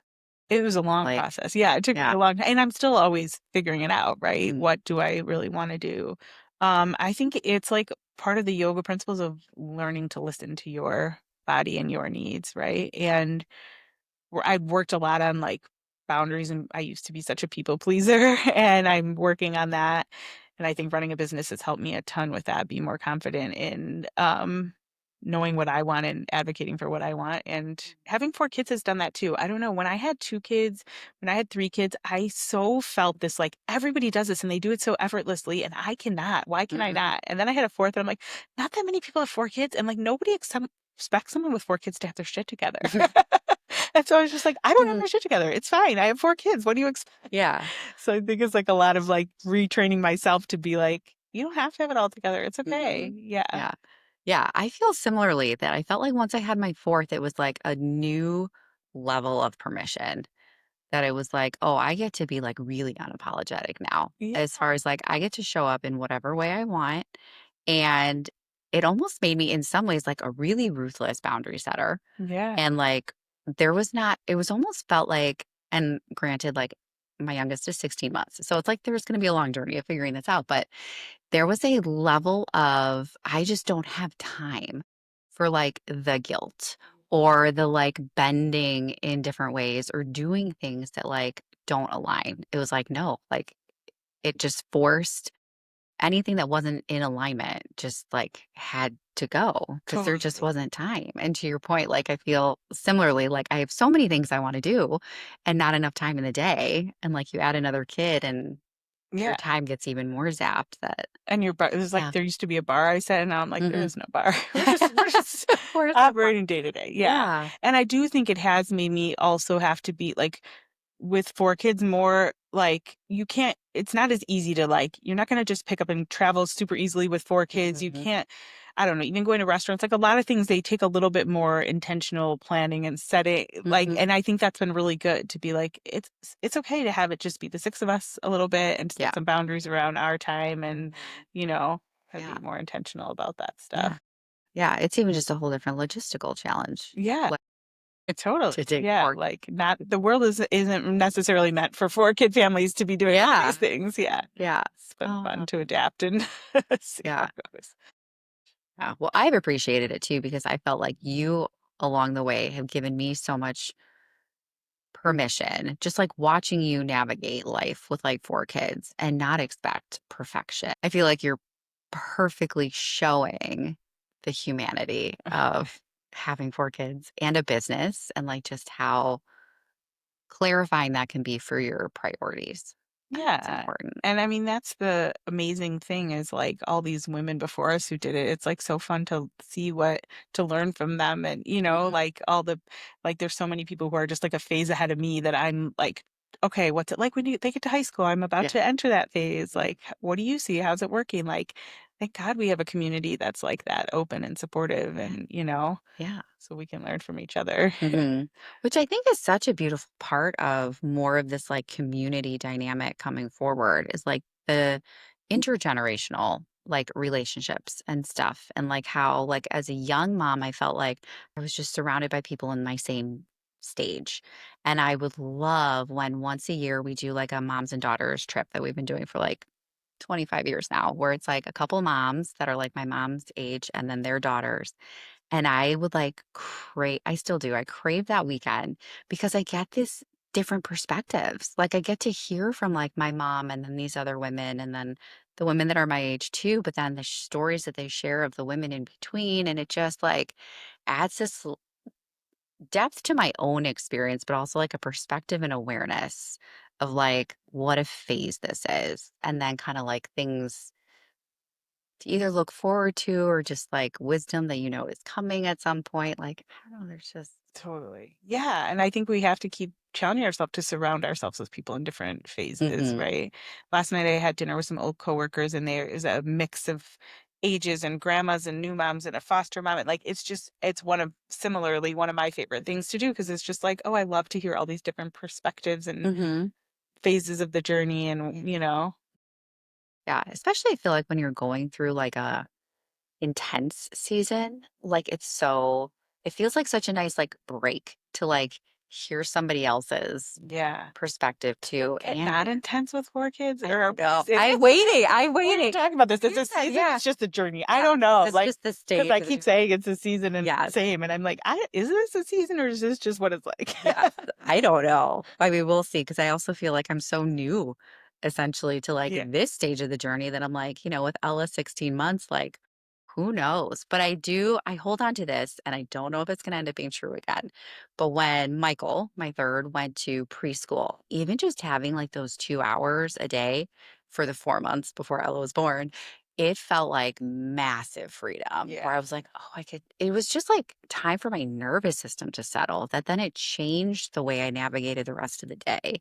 Speaker 2: It was a long
Speaker 3: Like,
Speaker 2: process. Yeah, it took me
Speaker 3: yeah.
Speaker 2: a long time, and I'm still always figuring it out, right?
Speaker 3: Mm,
Speaker 2: What do I really want to do? I think it's like part of the yoga principles of learning to listen to your body and your needs, right? And I've worked a lot on like boundaries, and I used to be such a people pleaser, and I'm working on that. And I think running a business has helped me a ton with that, be more confident in knowing what I want and advocating for what I want. And having 4 kids has done that too. I don't know. When I had 2 kids, when I had 3 kids, I so felt this like everybody does this and they do it so effortlessly, and I cannot. Why can I
Speaker 3: mm,
Speaker 2: not? And then I had a fourth, and I'm like, not that many people have 4 kids, and like nobody expects someone with 4 kids to have their shit together. And so I was just like, I don't have
Speaker 3: mm,
Speaker 2: my shit together. It's fine. I have 4 kids. What do you expect?
Speaker 3: yeah.
Speaker 2: So I think it's like a lot of like retraining myself to be like, you don't have to have it all together. It's okay.
Speaker 3: Mhm.
Speaker 2: Yeah.
Speaker 3: Yeah. Yeah, I feel similarly that I felt like once I had my fourth, it was like a new level of permission that it was like, oh, I get to be like really unapologetic now,
Speaker 2: Yeah.
Speaker 3: as far as like I get to show up in whatever way I want. And it almost made me, in some ways, like a really ruthless boundary setter.
Speaker 2: Yeah.
Speaker 3: And like, there was not, it was almost felt like, and granted, like my youngest is 16 months. So it's like there was going to be a long journey of figuring this out. But there was a level of, I just don't have time for like the guilt or the like bending in different ways or doing things that like don't align. It was like, no, like it just forced anything that wasn't in alignment just like had to go because there just
Speaker 2: Totally.
Speaker 3: wasn't time. And to your point, like I feel similarly, like I have so many things I want to do and not enough time in the day. And like you add another kid and your
Speaker 2: Yeah.
Speaker 3: time gets even more zapped that,
Speaker 2: And your bar, it was like
Speaker 3: yeah.
Speaker 2: there used to be a bar I said, and now I'm like, there
Speaker 3: Hmm.
Speaker 2: is no bar. We're just
Speaker 3: Where's the part?
Speaker 2: operating day to day. Yeah.
Speaker 3: Yeah.
Speaker 2: And I do think it has made me also have to be like with 4 kids more like you can't it's not as easy to like you're not gonna just pick up and travel super easily with 4 kids. You
Speaker 3: Hmm.
Speaker 2: can't I don't know, even going to restaurants, like a lot of things they take a little bit more intentional planning and setting like
Speaker 3: Hmm.
Speaker 2: and I think that's been really good to be like, it's okay to have it just be the 6 of us a little bit and
Speaker 3: Yeah.
Speaker 2: set some boundaries around our time and,
Speaker 3: Mhm.
Speaker 2: you know, and
Speaker 3: Yeah.
Speaker 2: be more intentional about that
Speaker 3: Yeah.
Speaker 2: stuff.
Speaker 3: Yeah. It's even just a whole different logistical challenge.
Speaker 2: Yeah.
Speaker 3: Like
Speaker 2: Totally.
Speaker 3: to take
Speaker 2: Yeah,
Speaker 3: more.
Speaker 2: like, not the world isn't necessarily meant for 4 kid families to be doing all these
Speaker 3: Yeah.
Speaker 2: things, yeah.
Speaker 3: Yeah.
Speaker 2: It's been fun
Speaker 3: Oh,
Speaker 2: to adapt and see how
Speaker 3: yeah.
Speaker 2: it goes.
Speaker 3: Yeah. Well, I've appreciated it too because I felt like you along the way have given me so much permission, just like watching you navigate life with like 4 kids and not expect perfection. I feel like you're perfectly showing the humanity of having 4 kids and a business and like just how clarifying that can be for your priorities. I think it's
Speaker 2: Yeah,
Speaker 3: important.
Speaker 2: and I mean, that's the amazing thing is, like, all these women before us who did it, it's, like, so fun to learn from them and,
Speaker 3: Mhm.
Speaker 2: like, all the like, there's so many people who are just, like, a phase ahead of me that I'm like, "Okay, what's it like when they get to high school? I'm about
Speaker 3: Yeah.
Speaker 2: to enter that phase, like, what do you see? How's it working?" Like, thank God we have a community that's like that, open and supportive
Speaker 3: Yeah.
Speaker 2: and,
Speaker 3: Yeah.
Speaker 2: so we can learn from each other.
Speaker 3: Mhm. Which I think is such a beautiful part of more of this like community dynamic coming forward is like the intergenerational like relationships and stuff and like how like as a young mom I felt like I was just surrounded by people in my same stage and I would love when once a year we do like a moms and daughters trip that we've been doing for like 25 years now where it's like a couple moms that are like my mom's age and then their daughters and I would like crave, I still do. I crave that weekend because I get this different perspectives. Like I get to hear from like my mom and then these other women and then the women that are my age too, but then the stories that they share of the women in between. And it just like adds this depth to my own experience, but also like a perspective and awareness of like what a phase this is. And then kind of like things to either look forward to or just like wisdom that you know is coming at some point. Like, I don't know, there's just
Speaker 2: Totally. Yeah, and I think we have to keep challenging ourselves to surround ourselves with people in different phases,
Speaker 3: hmm.
Speaker 2: right? Last night I had dinner with some old coworkers and there is a mix of ages and grandmas and new moms and a foster mom. And like it's one of my favorite things to do because it's just like, oh, I love to hear all these different perspectives and
Speaker 3: Hmm.
Speaker 2: phases of the journey and
Speaker 3: Yeah. Especially I feel like when you're going through like a intense season, like it's so, it feels like such a nice like break to like hear somebody else's
Speaker 2: yeah.
Speaker 3: perspective too.
Speaker 2: Get
Speaker 3: And
Speaker 2: not intense with 4 kids
Speaker 3: I
Speaker 2: or
Speaker 3: don't know. I'm
Speaker 2: it's
Speaker 3: waiting. I'm
Speaker 2: we were
Speaker 3: waiting.
Speaker 2: talking about this. It's
Speaker 3: You
Speaker 2: a
Speaker 3: said,
Speaker 2: season,
Speaker 3: yeah.
Speaker 2: it's just a journey. I
Speaker 3: Yeah.
Speaker 2: don't know,
Speaker 3: That's
Speaker 2: like,
Speaker 3: just the
Speaker 2: because
Speaker 3: stage
Speaker 2: I
Speaker 3: of the
Speaker 2: keep
Speaker 3: journey.
Speaker 2: saying it's a season and
Speaker 3: Yes.
Speaker 2: same, and I'm like, I is this a season or is this just what it's like?
Speaker 3: Yes. I don't know. I mean, we'll see. Because I also feel like I'm so new essentially to like
Speaker 2: Yeah,
Speaker 3: this stage of the journey that I'm like, with Ella 16 months, like, who knows? But I hold on to this and I don't know if it's going to end up being true again. But when Michael, my third, went to preschool, even just having like those 2 hours a day for the 4 months before Ella was born, it felt like massive freedom where
Speaker 2: yeah,
Speaker 3: I was like, oh, it was just like time for my nervous system to settle that then it changed the way I navigated the rest of the day.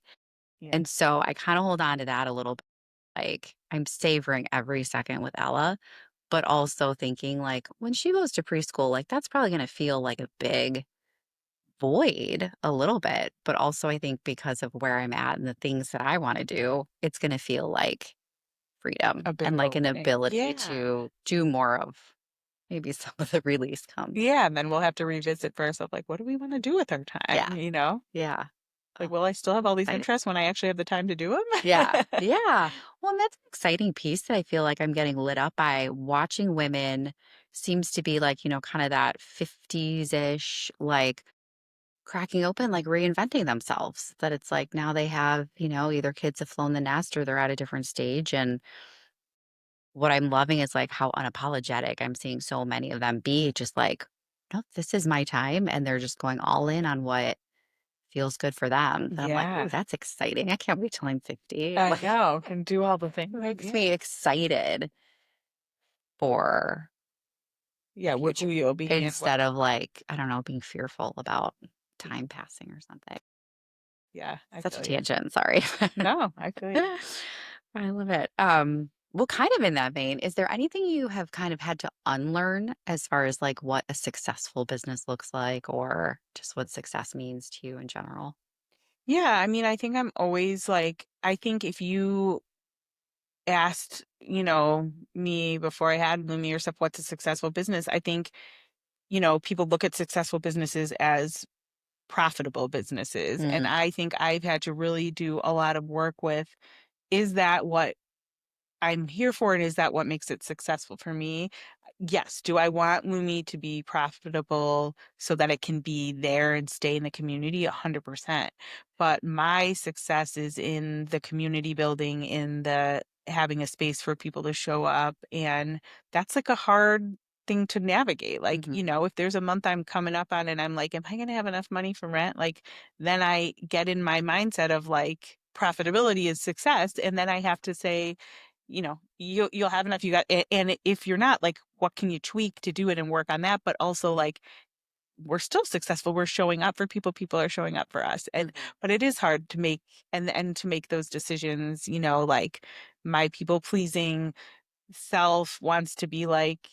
Speaker 2: yeah,
Speaker 3: And so I kind of hold on to that a little bit. Like I'm savoring every second with Ella, but also thinking like when she goes to preschool, like that's probably going to feel like a big void a little bit. But also I think because of where I'm at and the things that I want to do, it's going to feel like freedom
Speaker 2: a big
Speaker 3: and like an
Speaker 2: opening.
Speaker 3: ability
Speaker 2: Yeah.
Speaker 3: to do more of maybe some of the release comes.
Speaker 2: Yeah, and then we'll have to revisit for ourselves, like, what do we wanna do with our
Speaker 3: Yeah.
Speaker 2: time,
Speaker 3: Yeah.
Speaker 2: Like,
Speaker 3: Oh,
Speaker 2: will I still have all these
Speaker 3: exciting.
Speaker 2: interests when I actually have the time to do
Speaker 3: Yeah.
Speaker 2: them?
Speaker 3: Yeah. Well, and that's an exciting piece that I feel like I'm getting lit up by watching women seems to be like, kind of that 50s-ish, like cracking open, like reinventing themselves. That it's like now they have, either kids have flown the nest or they're at a different stage. And what I'm loving is like how unapologetic I'm seeing so many of them be just like, no, this is my time. And they're just going all in on what feels good for them. And I'm like, oh,
Speaker 2: Yeah.
Speaker 3: that's exciting. I can't wait till I'm 50.
Speaker 2: I
Speaker 3: Like,
Speaker 2: know. Can do all the things.
Speaker 3: it makes
Speaker 2: Yeah.
Speaker 3: me excited for
Speaker 2: Yeah.
Speaker 3: the
Speaker 2: What
Speaker 3: future
Speaker 2: who you'll be and what.
Speaker 3: instead of like, I don't know, being fearful about time passing or something.
Speaker 2: Yeah. I
Speaker 3: Such a
Speaker 2: feel you.
Speaker 3: tangent. Sorry.
Speaker 2: No, I feel you.
Speaker 3: I love it. Well, kind of in that vein, is there anything you have kind of had to unlearn as far as like what a successful business looks like or just what success means to you in general?
Speaker 2: Yeah. I mean, I think I'm always like, I think if you asked, me before I had Lumi or stuff, what's a successful business? I think, people look at successful businesses as profitable businesses. And
Speaker 3: Mm,
Speaker 2: I think I've had to really do a lot of work with, is that what I'm here for? And is that what makes it successful for me? Yes. Do I want Lumi to be profitable so that it can be there and stay in the community? 100%. But my success is in the community building, in the having a space for people to show up. And that's like a hard thing to navigate. Like,
Speaker 3: mhm,
Speaker 2: if there's a month I'm coming up on and I'm like, am I going to have enough money for rent? Like, then I get in my mindset of like, profitability is success. And then I have to say, you'll have enough. And if you're not, like, what can you tweak to do it and work on that? But also, like, we're still successful. We're showing up for people. People are showing up for us. And
Speaker 3: mhm.
Speaker 2: but it is hard to make and to make those decisions. Like my people pleasing self wants to be like,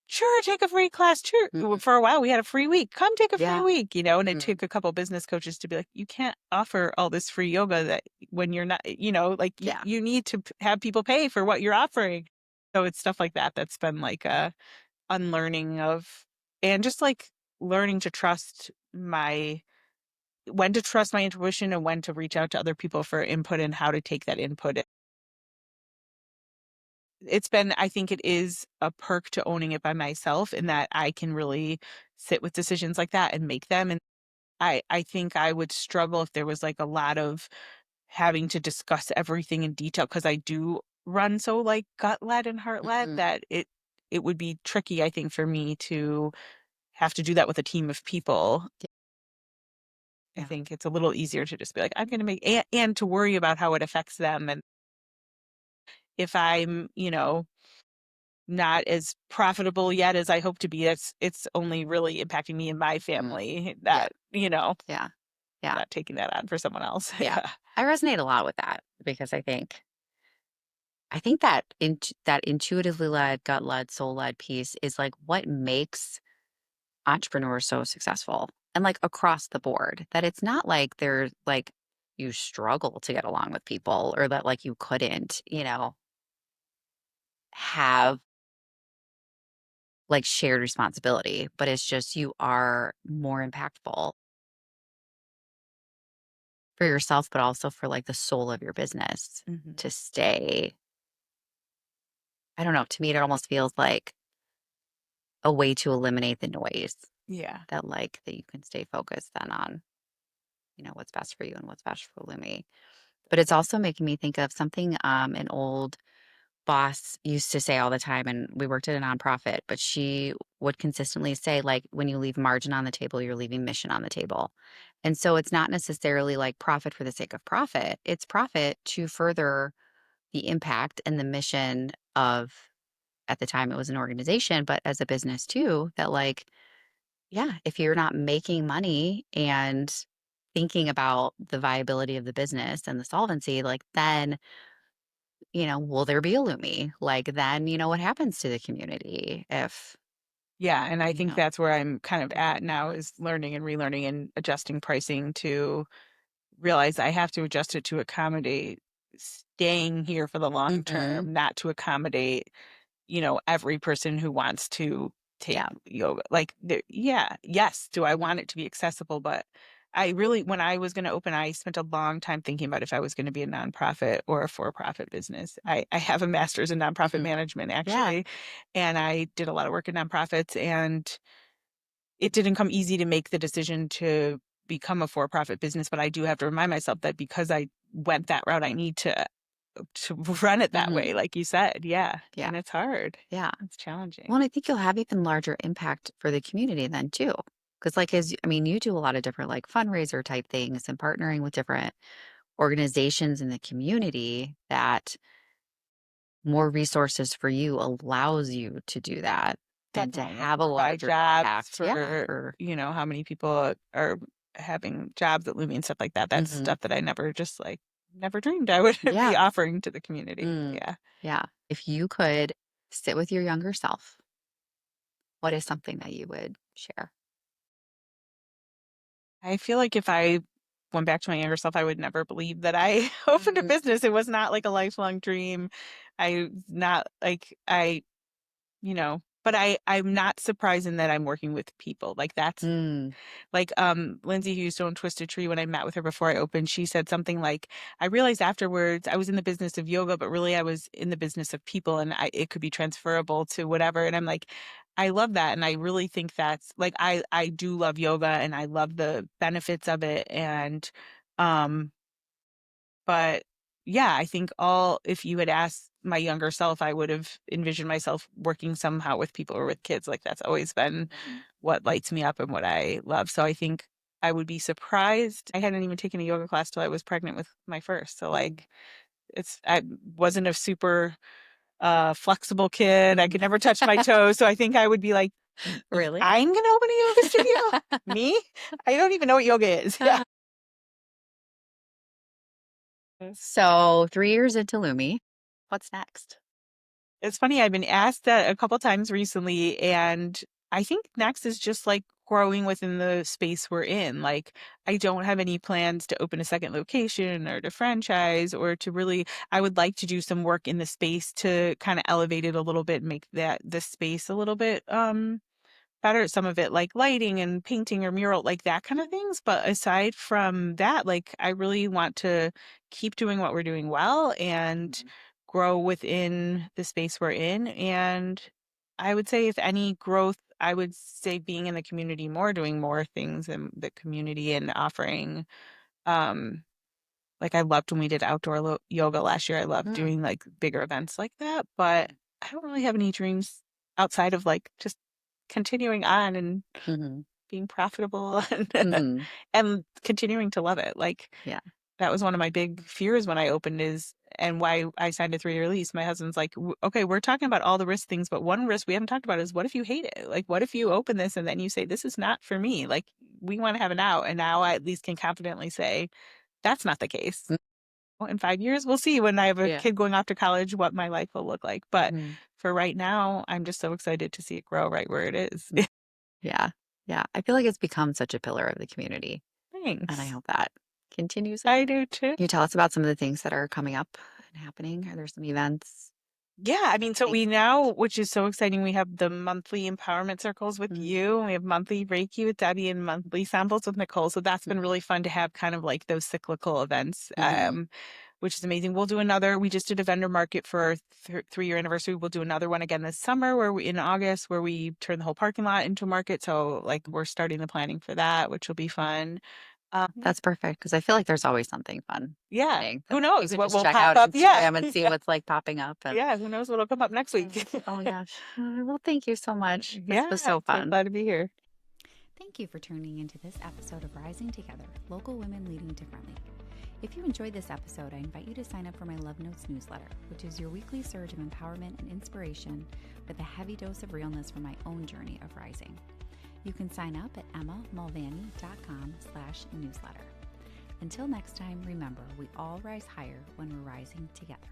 Speaker 2: sure, take a free class. Sure. Well,
Speaker 3: Mhm.
Speaker 2: for a while, we had a free week. Come take a free
Speaker 3: Yeah.
Speaker 2: week, and it
Speaker 3: Mhm.
Speaker 2: took a couple business coaches to be like, you can't offer all this free yoga that when you're not, like
Speaker 3: Yeah.
Speaker 2: you need to have people pay for what you're offering. So it's stuff like that that's been like a unlearning of, and just like learning to trust when to trust my intuition and when to reach out to other people for input and how to take that input. I think it is a perk to owning it by myself in that I can really sit with decisions like that and make them. And I think I would struggle if there was like a lot of having to discuss everything in detail because I do run so like gut led and heart led
Speaker 3: Mhm.
Speaker 2: that it would be tricky, I think, for me to have to do that with a team of people. I
Speaker 3: Yeah.
Speaker 2: think it's a little easier to just be like, I'm going to and to worry about how it affects them. And if I'm, not as profitable yet as I hope to be. It's only really impacting me and my
Speaker 3: Mm.
Speaker 2: family
Speaker 3: Yeah.
Speaker 2: that,
Speaker 3: Yeah. Yeah.
Speaker 2: not taking that on for someone else.
Speaker 3: Yeah.
Speaker 2: Yeah.
Speaker 3: I resonate a lot with that because I think that that intuitively led, gut led, soul led piece is like what makes entrepreneurs so successful and like across the board that it's not like they're like you struggle to get along with people or that like you couldn't, have like shared responsibility, but it's just you are more impactful for yourself, but also for like the soul of your business
Speaker 2: Mhm.
Speaker 3: to stay. I don't know. To me, it almost feels like a way to eliminate the noise
Speaker 2: Yeah.
Speaker 3: that you can stay focused then on, what's best for you and what's best for Lumi. But it's also making me think of something an old boss used to say all the time, and we worked at a nonprofit, but she would consistently say, like, when you leave margin on the table, you're leaving mission on the table. And so it's not necessarily like profit for the sake of profit. It's profit to further the impact and the mission of, at the time it was an organization, but as a business too, that like, yeah, if you're not making money and thinking about the viability of the business and the solvency, like then, will there be a Lumi? Like then, what happens to the community if,
Speaker 2: Yeah. And I
Speaker 3: you
Speaker 2: think
Speaker 3: know,
Speaker 2: that's where I'm kind of at now is learning and relearning and adjusting pricing to realize I have to adjust it to accommodate staying here for the long
Speaker 3: Mhm.
Speaker 2: term, not to accommodate every person who wants to take
Speaker 3: Yeah.
Speaker 2: yoga. Like, yeah, yes, do I want it to be accessible? But I really, when I was going to open, I spent a long time thinking about if I was going to be a nonprofit or a for-profit business. I have a master's in nonprofit
Speaker 3: Mhm.
Speaker 2: management,
Speaker 3: Yeah.
Speaker 2: actually, and I did a lot of work in nonprofits, and it didn't come easy to make the decision to become a for-profit business. But I do have to remind myself that because I went that route, I need to to run it that way,
Speaker 3: Mhm.
Speaker 2: like you said. Yeah.
Speaker 3: Yeah.
Speaker 2: And it's hard.
Speaker 3: Yeah.
Speaker 2: It's challenging.
Speaker 3: Well, and I think you'll have even larger impact for the community then too. Because like I mean, you do a lot of different like fundraiser type things and partnering with different organizations in the community that more resources for you allows you to do that and to
Speaker 2: Definitely.
Speaker 3: have a
Speaker 2: Provide
Speaker 3: larger
Speaker 2: jobs
Speaker 3: impact. Yeah.
Speaker 2: for,
Speaker 3: For
Speaker 2: how many people are having jobs at Lumi and stuff like that. That's
Speaker 3: Mhm.
Speaker 2: stuff that I never just like never dreamed I would be
Speaker 3: Yeah.
Speaker 2: offering to the community.
Speaker 3: Mm.
Speaker 2: Yeah.
Speaker 3: Yeah. If you could sit with your younger self, what is something that you would share?
Speaker 2: I feel like if I went back to my younger self, I would never believe that I opened a
Speaker 3: Mhm.
Speaker 2: business. It was not like a lifelong dream. I not like I, but I'm not surprised in that I'm working with people. Like that's
Speaker 3: Mm.
Speaker 2: like Lindsay who used to own Twisted Tree, when I met with her before I opened, she said something like, I realized afterwards I was in the business of yoga, but really I was in the business of people, and it could be transferable to whatever. And I'm like, I love that. And I really think that's like I do love yoga and I love the benefits of it. And um but yeah, I think if you had asked my younger self, I would have envisioned myself working somehow with people or with kids. Like that's always been
Speaker 3: Mhm.
Speaker 2: what lights me up and what I love. So I think I would be surprised. I hadn't even taken a yoga class till I was pregnant with my first. So
Speaker 3: Mm.
Speaker 2: like I wasn't a super flexible kid. I
Speaker 3: Mhm.
Speaker 2: could never touch my toes. So I think I would be like,
Speaker 3: Really?
Speaker 2: I'm gonna open a yoga studio? Me? I don't even know what yoga is. Yeah.
Speaker 3: So 3 years into Lumi, what's next?
Speaker 2: It's funny, I've been asked that a couple times recently, and I think next is just like growing within the space we're in. Like, I don't have any plans to open a second location or to franchise or to really, I would like to do some work in the space to kind of elevate it a little bit, make the space a little bit better, some of it like lighting and painting or mural, like that kind of things. But aside from that, like I really want to keep doing what we're doing well and
Speaker 3: Mhm.
Speaker 2: grow within the space we're in. And I would say if any growth, I would say being in the community more, doing more things in the community and offering um like I loved when we did outdoor yoga last year. I love
Speaker 3: Mm.
Speaker 2: doing like bigger events like that, but I don't really have any dreams outside of like just continuing on and
Speaker 3: Mhm.
Speaker 2: being profitable
Speaker 3: Mhm.
Speaker 2: and continuing to love it. Like
Speaker 3: Yeah.
Speaker 2: that was one of my big fears when I opened and why I signed a 3-year lease. My husband's like, Okay, we're talking about all the risk things, but one risk we haven't talked about is what if you hate it? Like, what if you open this and then you say, this is not for me? Like, we want to have an out. And now I at least can confidently say, that's not the case.
Speaker 3: Mm.
Speaker 2: Well, in 5 years, we'll see when I have a
Speaker 3: Yeah.
Speaker 2: kid going off to college what my life will look like. But
Speaker 3: Mhm.
Speaker 2: for right now, I'm just so excited to see it grow right where it is.
Speaker 3: Yeah. Yeah. I feel like it's become such a pillar of the community, and I
Speaker 2: Thanks.
Speaker 3: hope that continues. Can
Speaker 2: I do too.
Speaker 3: you tell us about some of the things that are coming up and happening? Are there some events?
Speaker 2: Yeah, I mean, so
Speaker 3: Like
Speaker 2: we now, which is so exciting, we have the monthly empowerment circles with
Speaker 3: Mhm.
Speaker 2: you, and we have monthly Reiki with Debbie and monthly samples with Nicole. So that's been
Speaker 3: Mhm.
Speaker 2: really fun to have kind of like those cyclical events,
Speaker 3: Mhm.
Speaker 2: which is amazing. We'll do another, we just did a vendor market for our 3-year anniversary. We'll do another one again this summer in August, where we turn the whole parking lot into a market. So like we're starting the planning for that, which will be fun. Yeah.
Speaker 3: That's perfect because I feel like there's always something fun
Speaker 2: Yeah.
Speaker 3: happening that
Speaker 2: Who
Speaker 3: you
Speaker 2: knows
Speaker 3: could
Speaker 2: what
Speaker 3: just
Speaker 2: will
Speaker 3: check
Speaker 2: pop
Speaker 3: out
Speaker 2: up? Yeah.
Speaker 3: Instagram and see
Speaker 2: Yeah.
Speaker 3: what's like popping up. And
Speaker 2: Yeah. Who knows what'll come up next week?
Speaker 3: oh my gosh. Well, thank you so much. This was
Speaker 2: Yeah.
Speaker 3: so
Speaker 2: So
Speaker 3: fun.
Speaker 2: glad to be here.
Speaker 1: Thank you for tuning into this episode of Rising Together, Local Women Leading Differently. If you enjoyed this episode, I invite you to sign up for my Love Notes newsletter, which is your weekly surge of empowerment and inspiration with a heavy dose of realness from my own journey of rising. You can sign up at emmamulvaney.com/newsletter. Until next time, remember, we all rise higher when we're rising together.